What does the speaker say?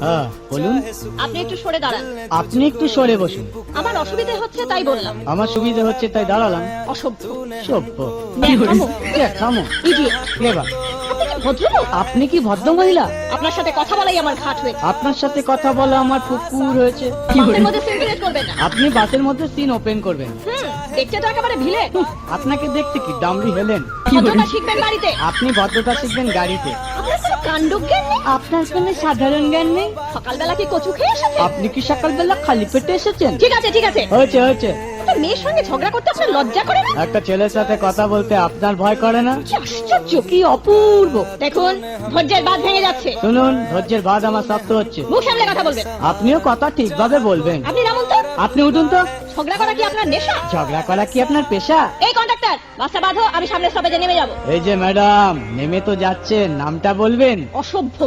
হ্যাঁ বলুন। আপনি একটু সরে দাঁড়ান। আপনি একটু সরে বসুন। আমার অসুবিধা হচ্ছে তাই বললাম। আমার সুবিধা হচ্ছে তাই দাঁড়ালাম। অসভ্য। সভ্য। থামো। থামো। ইডিয়েট। ক্লেভার। আপনি কি ভদ্রলোক? আপনি কি ভদ্র মহিলা? আপনার সাথে কথা বলাই আমার ঘাট হয়েছে। আপনার সাথে কথা বলা আমার পুকুর হয়েছে। বাসের মধ্যে সিনক্রেট করবেন না। আপনি বাসের মধ্যে সিন ওপেন করবেন। দেখতে তো একেবারে ভিলে। আপনাকে দেখতে কি ডামরি হেলেন? ভদ্রতা শিখবেন বাড়িতে। আপনি ভদ্রতা শিখবেন গাড়িতে। আপনার কোনো কাণ্ডজ্ঞান নেই। আপনার কোনো সাধারণ জ্ঞান নেই। সকালবেলা কি কচু খেয়ে এসেছেন? আপনি কি সকালবেলা খালি পেটে এসেছেন? ঠিক আছে ঠিক আছে। হয়েছে হয়েছে। একটা মেয়ের সঙ্গে ঝগড়া করতে আপনার লজ্জা করে না? একটা ছেলের সাথে কথা বলতে আপনার ভয় করে না? কি আশ্চর্য, কি অপূর্ব। দেখুন ধৈর্যের বাঁধ ভেঙে যাচ্ছে। শুনুন, ধৈর্যের বাদ আমার শক্ত হচ্ছে। মুখ সামলে কথা বলবেন। আপনিও কথা ঠিকভাবে বলবেন। আপনি নামুন তো। আপনি উঠুন তো। ঝগড়া করা কি আপনার নেশা? ঝগড়া করা কি আপনার পেশা? এই কন্ডাক্টর, বাসটা বাঁধো, আমি সামনের স্টপেজে নেমে যাব। এই যে ম্যাডাম, নেমে তো যাচ্ছেন, নামটা বলবেন? অসভ্য।